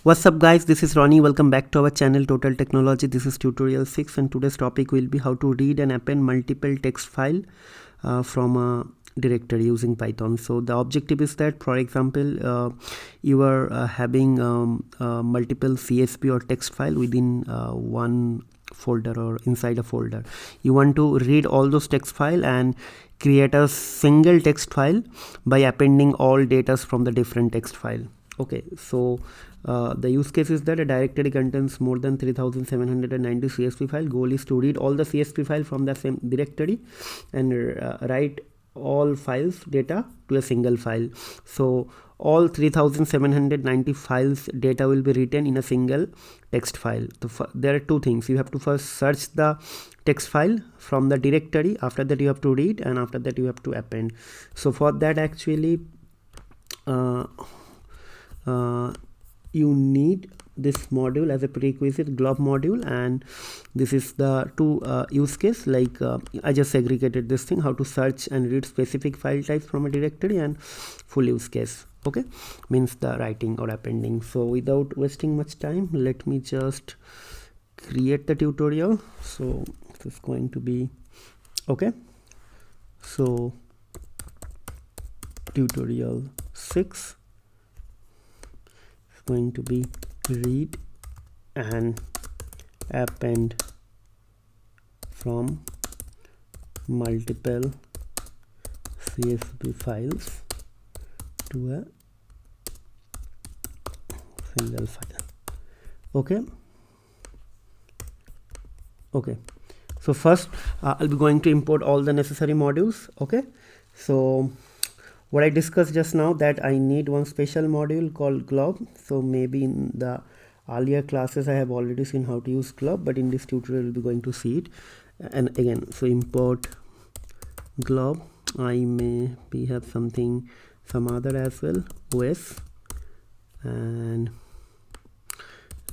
What's up guys, this is Ronnie. Welcome back to our channel Total Technology. This is tutorial 6 and today's topic will be how to read and append multiple text file from a directory using Python. So the objective is that, for example, you are having multiple CSV or text file within one folder or inside a folder. You want to read all those text file and create a single text file by appending all data from the different text file. Okay, so the use case is that a directory contains more than 3790 CSV file. Goal is to read all the CSV file from the same directory and write all files data to a single file. So all 3790 files data will be written in a single text file. There are two things. You have to first search the text file from the directory. After that you have to read, and after that you have to append. So for that actually you need this module as a prerequisite, glob module, and this is the two use case. Like I just segregated this thing, how to search and read specific file types from a directory, and full use case, okay, means the writing or appending. So without wasting much time, let me just create the tutorial. So this is going to be okay. So tutorial 6 going to be read and append from multiple CSV files to a single file. Okay, so first I'll be going to import all the necessary modules. Okay, so what I discussed just now, that I need one special module called glob. So maybe in the earlier classes I have already seen how to use glob, but in this tutorial we'll be going to see it. And again, so import glob. I may have some other as well, OS, and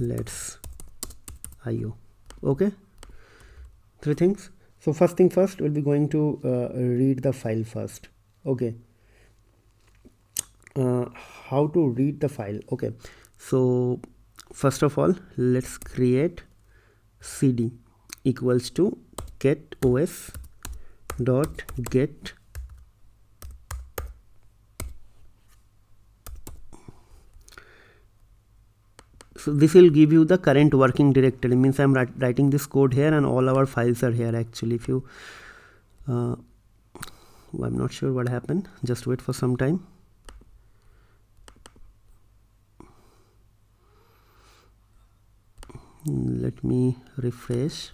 let's IO. Okay, three things. So first thing first, we'll be going to read the file first. Okay, how to read the file. Okay, so first of all, let's create cd equals to get os dot get so this will give you the current working directory. Means I'm writing this code here and all our files are here. Actually, if you I'm not sure what happened, just wait for some time. Let me refresh.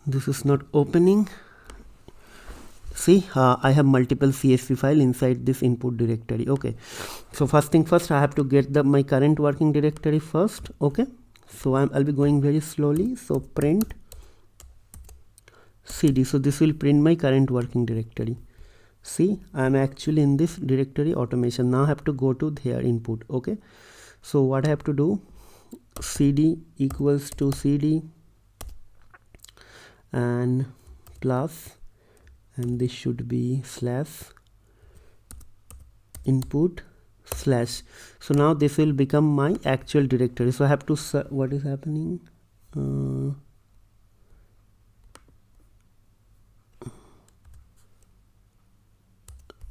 This is not opening. See, I have multiple CSV file inside this input directory. Okay, so first thing first, I have to get my current working directory first. Okay, so I'll be going very slowly. So print cd. So this will print my current working directory. See, I'm actually in this directory automation. Now I have to go to their input. Okay, so what I have to do, cd equals to cd and plus, and this should be slash input slash. So now this will become my actual directory. So I have to what is happening,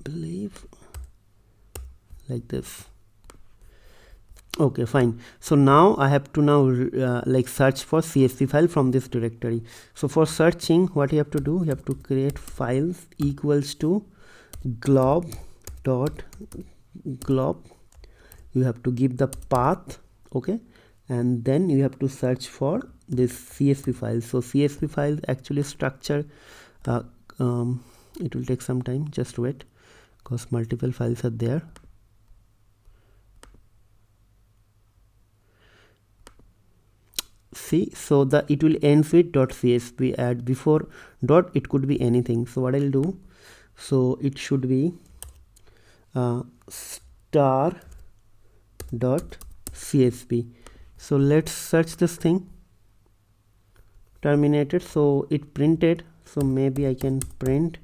believe like this. Okay, fine. So now I have to like search for CSV file from this directory. So for searching, what you have to do, you have to create files equals to glob dot glob. You have to give the path, okay, and then you have to search for this CSV file. So CSV file actually structure, it will take some time, just wait, because multiple files are there. See, so it will end with .csv. Add before dot, it could be anything. So what I'll do, so it should be star dot csv. So let's search this thing. Terminated. So it printed. So maybe I can print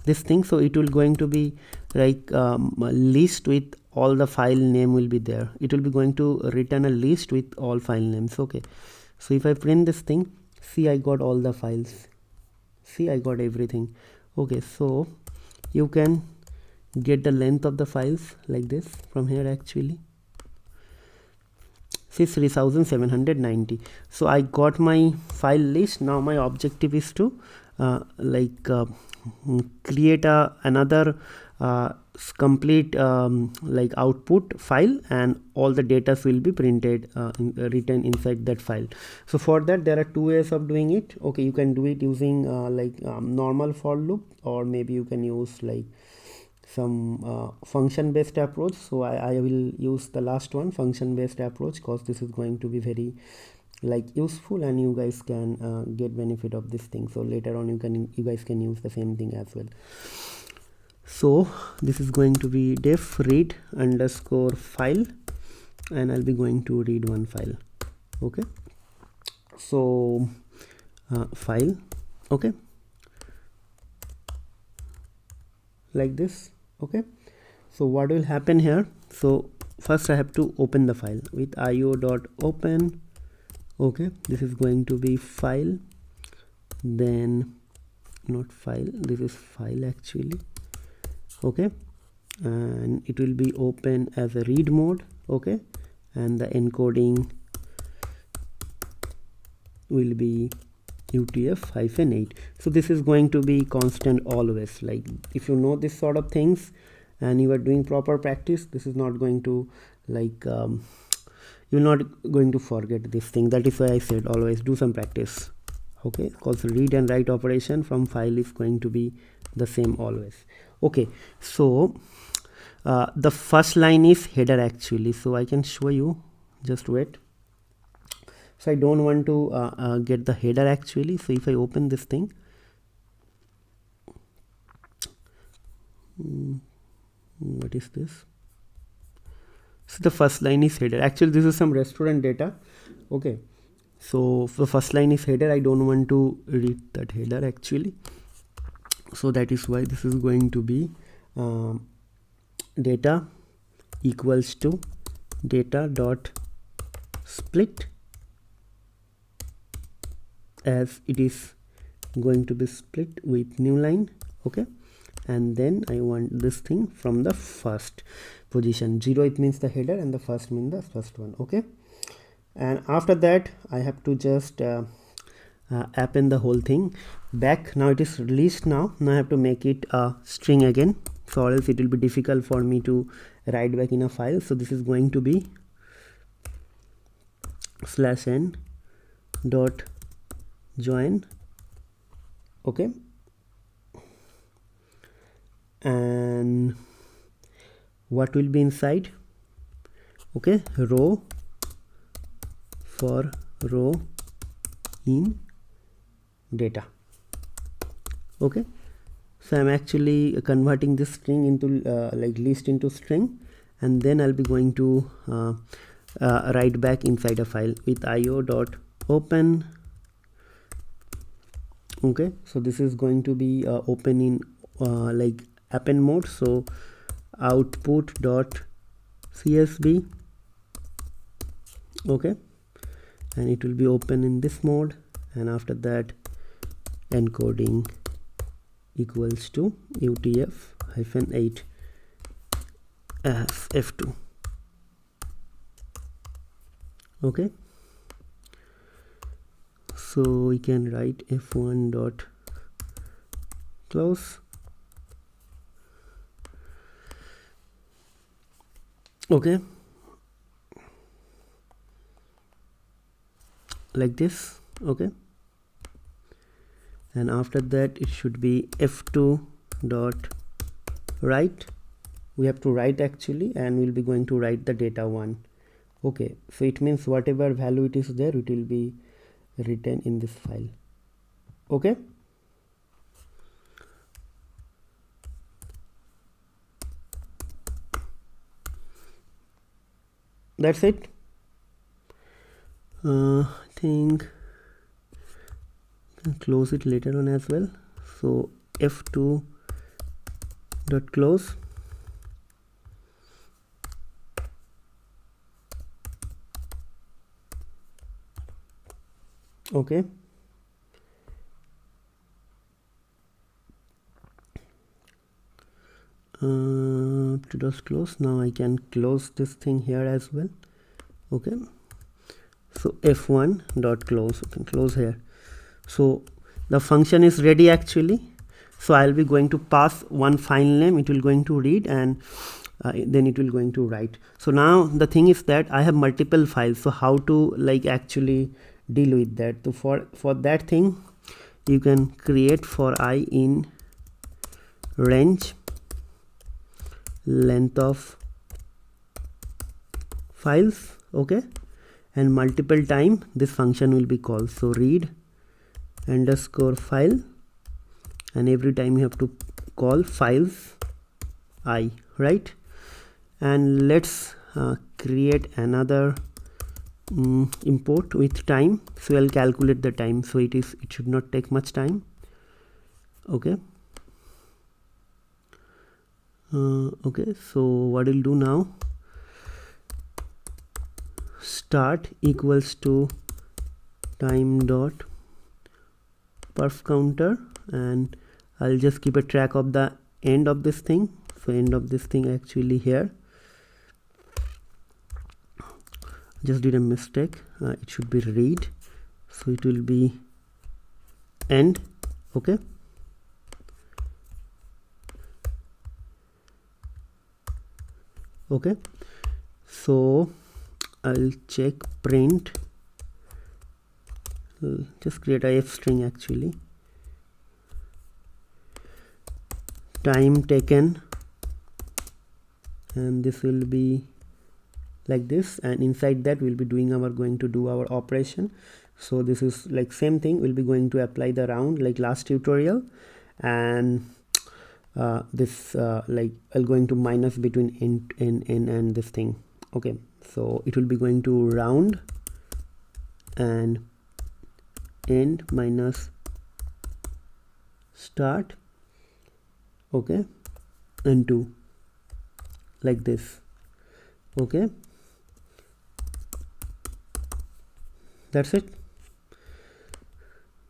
this thing, so it will going to be like list with all the file name will be there. It will be going to return a list with all file names. Okay, so if I print this thing, see I got all the files, see I got everything. Okay, so you can get the length of the files like this from here. Actually see 3790. so I got my file list. Now my objective is to create another complete like output file, and all the data will be printed written inside that file. So for that there are two ways of doing it. Okay, you can do it using normal for loop, or maybe you can use like some function based approach. So I will use the last one, function based approach, because this is going to be very like useful, and you guys can get benefit of this thing. So later on you guys can use the same thing as well. So this is going to be def read underscore file, and I'll be going to read one file. Okay, so file, okay, like this. Okay, so what will happen here? So first I have to open the file with io.open. okay, this is going to be file, then not file, this is file actually. Okay, and it will be open as a read mode. Okay, and the encoding will be UTF-8. so this is going to be constant always. Like if you know this sort of things and you are doing proper practice, this is not going to like you're not going to forget this thing. That is why I said always do some practice. Okay, because read and write operation from file is going to be the same always. Okay, so the first line is header actually, so I can show you, just wait. So I don't want to get the header actually. So if I open this thing, what is this? So the first line is header. Actually this is some restaurant data. Okay, so the first line is header. I don't want to read that header actually, so that is why this is going to be data equals to data dot split, as it is going to be split with new line. Okay, and then I want this thing from the first position. 0 it means the header, and the first means the first one. Okay, and after that I have to just append the whole thing back. Now it is released. Now I have to make it a string again, so or else it will be difficult for me to write back in a file. So this is going to be /n dot join. Okay, and what will be inside? Okay, row for row in data. Okay, so I'm actually converting this string into like list into string, and then I'll be going to write back inside a file with io.open. Okay, so this is going to be open in like append mode. So output dot CSV. Okay, and it will be open in this mode, and after that encoding equals to UTF-8 as F2. Okay, so we can write F1 dot close. Okay, like this. Okay, and after that it should be F2 dot write. We have to write actually, and we'll be going to write the data 1. Okay, so it means whatever value it is there, it will be written in this file. Okay, that's it. I think you can close it later on as well. So F2 dot close. Okay, to just close. Now I can close this thing here as well. Okay, so f1 dot close, you can close here. So the function is ready actually. So I'll be going to pass one file name, it will going to read, and then it will going to write. So now the thing is that I have multiple files, so how to like actually deal with that? So for that thing you can create for I in range length of files. Okay, and multiple time this function will be called. So read underscore file, and every time you have to call files I, right? And let's create another import with time. So I'll calculate the time, so it should not take much time. Okay, okay, so what we'll do now, start equals to time dot perf counter, and I'll just keep a track of the end of this thing. So end of this thing actually here, just did a mistake, it should be read, so it will be end. Okay, okay, so I'll check print, just create a f string actually, time taken, and this will be like this, and inside that we'll be doing going to do our operation. So this is like same thing, we'll be going to apply the round like last tutorial, and this like I'll going to minus between int n and this thing. Okay, so it will be going to round and end minus start. Okay, and 2 like this. Okay, that's it.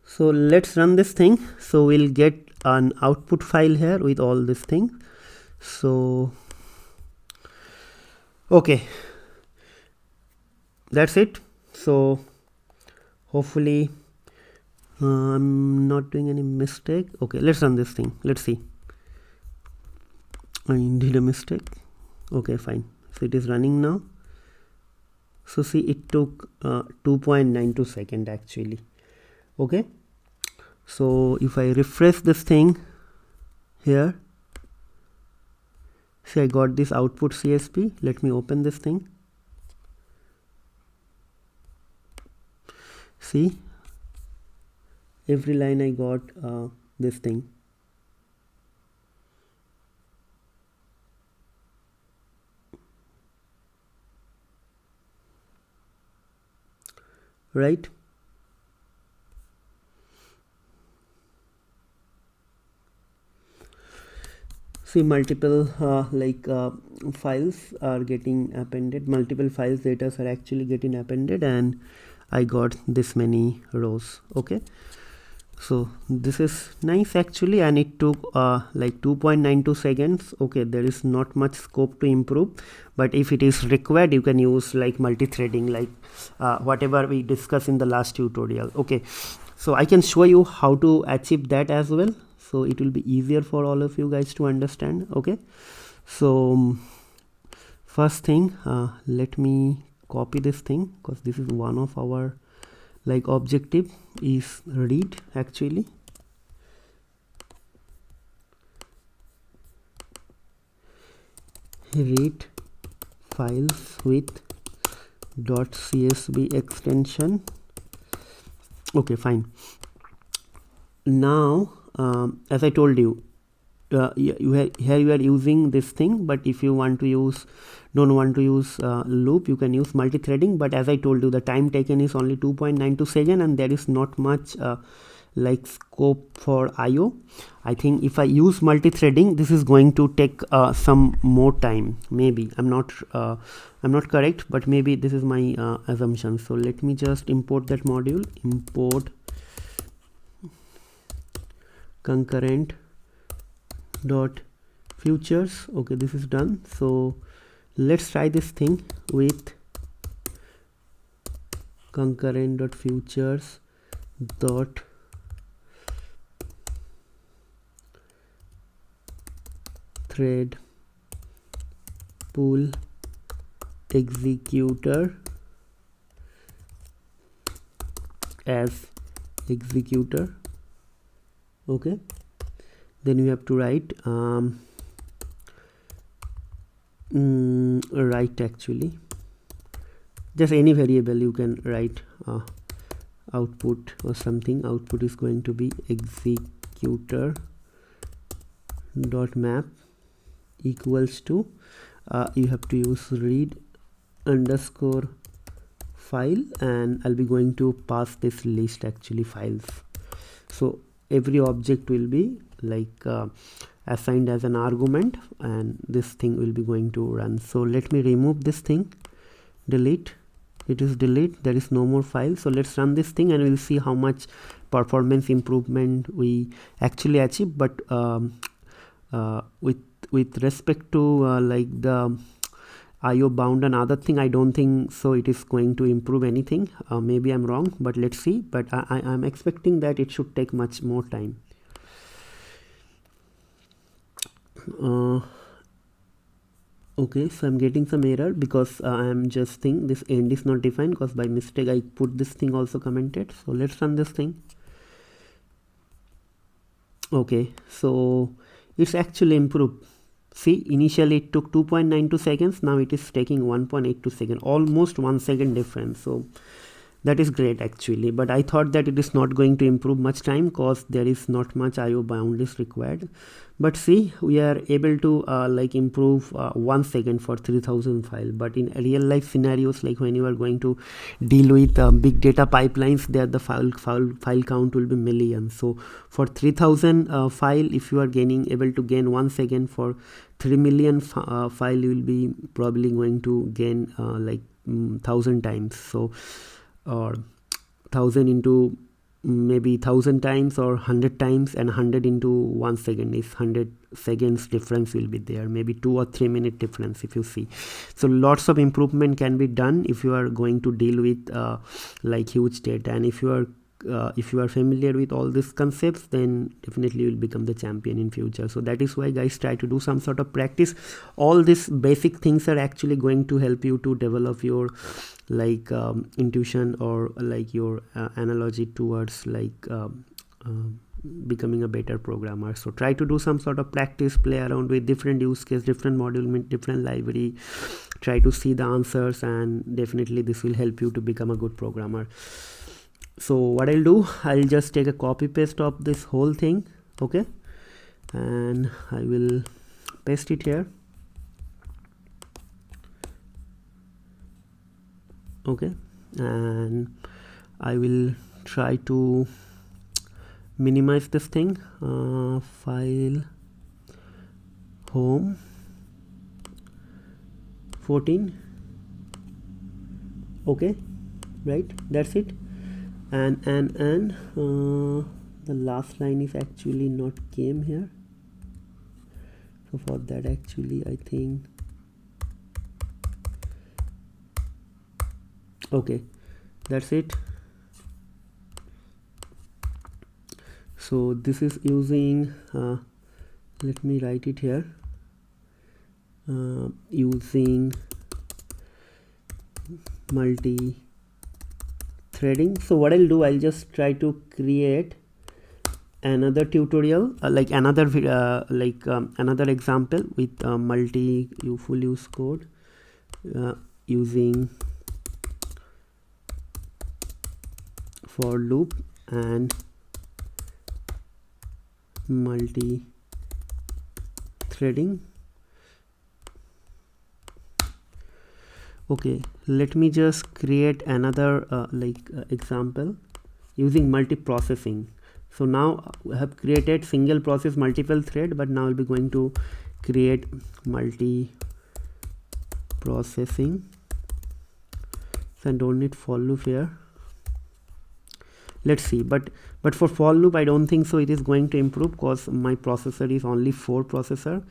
So let's run this thing. So we'll get an output file here with all this thing. So okay, that's it. So hopefully I'm not doing any mistake. Okay, let's run this thing, let's see. I did a mistake. Okay, fine, so it is running now. So see, it took 2.92 seconds actually. Okay, so if I refresh this thing here, see I got this output CSV. Let me open this thing. See, every line I got this thing. Right, see multiple files are getting appended, multiple files data are actually getting appended, and I got this many rows. Okay, so this is nice actually, and it took like 2.92 seconds. Okay, there is not much scope to improve, but if it is required you can use like multi-threading, like whatever we discussed in the last tutorial. Okay, so I can show you how to achieve that as well, so it will be easier for all of you guys to understand. Okay, so first thing, let me copy this thing, because this is one of our like objective is read actually. Read files with .csv extension. Okay, fine. Now as I told you, here you are using this thing, but if you want to use don't want to use loop, you can use multi-threading. But as I told you, the time taken is only 2.92 seconds, and there is not much like scope for IO. I think if I use multi-threading, this is going to take some more time. Maybe I'm not correct, but maybe this is my assumption. So let me just import that module. Import concurrent dot futures. Okay, this is done. So let's try this thing with concurrent dot futures dot thread pool executor as executor. Okay, then you have to write actually just any variable you can write, output or something. Output is going to be executor dot map equals to you have to use read underscore file, and I'll be going to pass this list actually files. So every object will be like assigned as an argument, and this thing will be going to run. So let me remove this thing, delete. It is delete, there is no more file. So let's run this thing and we'll see how much performance improvement we actually achieve. But with respect to like the IO bound and other thing, I don't think so it is going to improve anything. Maybe I'm wrong, but let's see. But I'm expecting that it should take much more time. Okay, so I'm getting some error because I'm just thinking this end is not defined, because by mistake I put this thing also commented. So let's run this thing. Okay, so it's actually improved. See, initially it took 2.92 seconds, now it is taking 1.82 seconds, almost 1 second difference. So that is great actually, but I thought that it is not going to improve much time because there is not much IO bound is required. But see, we are able to like improve 1 second for 3000 file. But in real life scenarios, like when you are going to deal with big data pipelines, there the file count will be millions. So for 3000 file, if you are able to gain 1 second for 3 million file, you will be probably going to gain like 1000 times. So or 1000 into maybe 1000 times or 100 times, and 100 into 1 second is 100 seconds difference will be there, maybe 2 or 3 minute difference if you see. So lots of improvement can be done if you are going to deal with like huge data, and if you are familiar with all these concepts, then definitely you will become the champion in future. So that is why guys, try to do some sort of practice. All these basic things are actually going to help you to develop your like intuition or like your analogy towards like becoming a better programmer. So try to do some sort of practice, play around with different use case, different module, different library, try to see the answers, and definitely this will help you to become a good programmer. So what I'll do, I'll just take a copy paste of this whole thing, okay, and I will paste it here. Okay, and I will try to minimize this thing. File home 14. Okay, right, that's it. And the last line is actually not came here. So for that actually I think, okay, that's it. So this is using let me write it here, using multi-threading. So what I'll do, I'll just try to create another tutorial like another another example with full use code using for loop and multi-threading. Okay, let me just create another example using multi-processing. So now I have created single process multiple thread, but now I'll be going to create multi processing. So I don't need for loop here. Let's see, but for for loop I don't think so it is going to improve, because my processor is only 4 processor,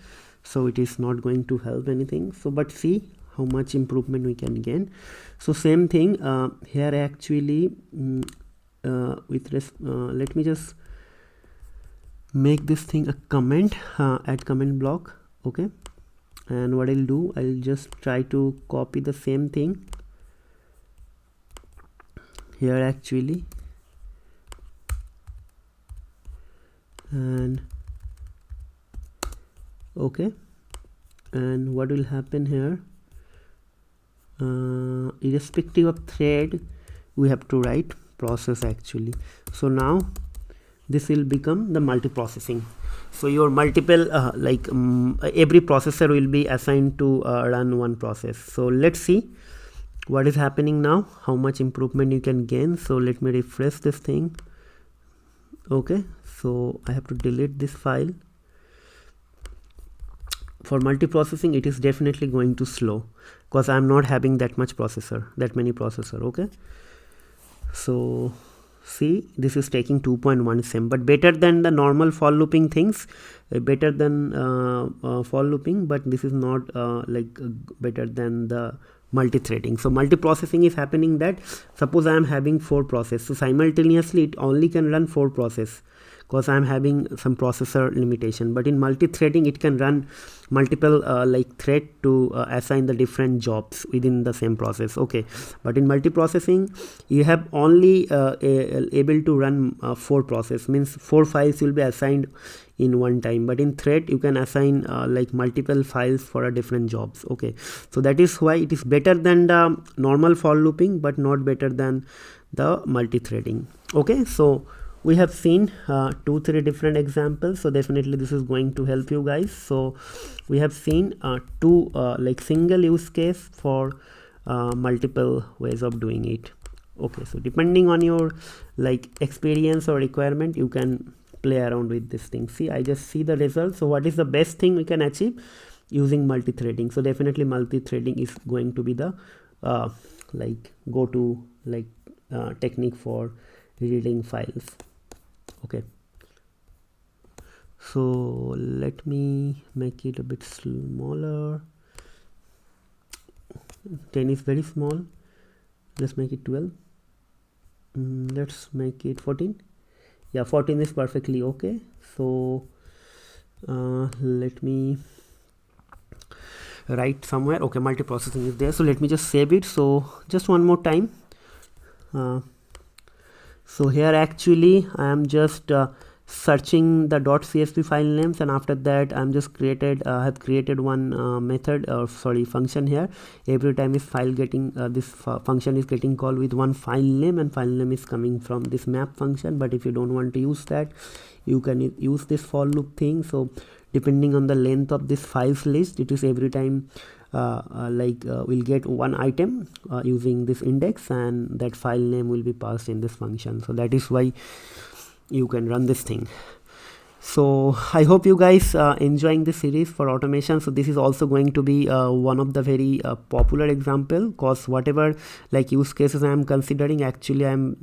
so it is not going to help anything. So but see how much improvement we can gain. So same thing here actually, let me just make this thing a comment, add comment block. Okay, and what I'll do, I'll just try to copy the same thing here actually, and okay, and what will happen here, irrespective of thread we have to write process actually. So now this will become the multiprocessing. So your multiple every processor will be assigned to run one process. So let's see what is happening now, how much improvement you can gain. So let me refresh this thing. Okay, so I have to delete this file. For multiprocessing it is definitely going to slow, because I'm not having that many processor. Okay, so see, this is taking 2.1 sem, but better than the normal for looping things, better than for looping, but this is not better than the multi-threading. So multiprocessing is happening that suppose I am having 4 processes, so simultaneously it only can run 4 processes, because I am having some processor limitation. But in multi-threading it can run multiple thread to assign the different jobs within the same process. Okay, but in multiprocessing you have only able to run 4 processes, means 4 files will be assigned in one time. But in thread you can assign multiple files for a different jobs. Okay, so that is why it is better than the normal for looping, but not better than the multi-threading. Okay, so we have seen 2-3 different examples, so definitely this is going to help you guys. So we have seen 2 single use case for multiple ways of doing it. Okay, so depending on your experience or requirement, you can play around with this thing. See, I just see the result. So what is the best thing we can achieve using multi-threading? So definitely multi-threading is going to be the go-to technique for reading files. Okay, so let me make it a bit smaller. 10 is very small, let's make it 12. Let's make it 14. Yeah, 14 is perfectly okay. So let me write somewhere. Okay, multiprocessing is there, so let me just save it. So just one more time. So here actually I am just searching the .csv file names, and after that I'm just have created one function here. Every time this file getting function is getting called with one file name, and file name is coming from this map function. But if you don't want to use that, you can use this for loop thing. So depending on the length of this files list, it is every time we'll get one item using this index, and that file name will be passed in this function. So that is why you can run this thing. So I hope you guys enjoying this series for automation. So this is also going to be one of the very popular example, because whatever use cases I am considering, actually I am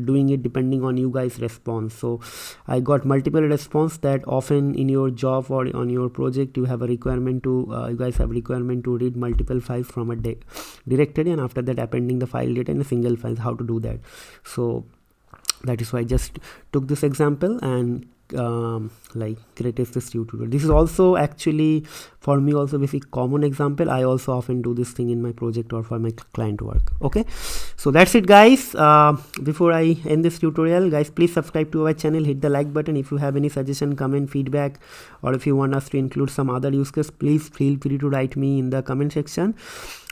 doing it depending on you guys response. So I got multiple response that often in your job or on your project you have a requirement to you guys have requirement to read multiple files from a directory, and after that appending the file data in a single file, how to do that. So that is why I just took this example and created this tutorial. This is also actually for me also very common example. I also often do this thing in my project or for my client work. Okay, so that's it guys. Before I end this tutorial, guys, please subscribe to our channel, hit the like button. If you have any suggestion, comment, feedback, or if you want us to include some other use case, please feel free to write me in the comment section.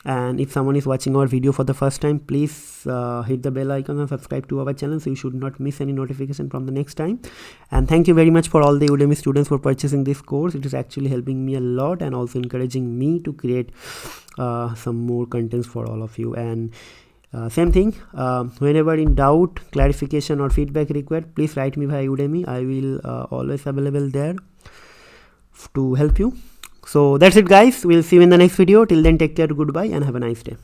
And if someone is watching our video for the first time, please hit the bell icon and subscribe to our channel so you should not miss any notification from the next time. And thank you very much for all the Udemy students for purchasing this course. It is actually helping me a lot and also encouraging me to create some more contents for all of you. And Same thing, whenever in doubt, clarification or feedback required, please write me via Udemy. I will always available there to help you. So that's it guys, we'll see you in the next video. Till then, take care, goodbye and have a nice day.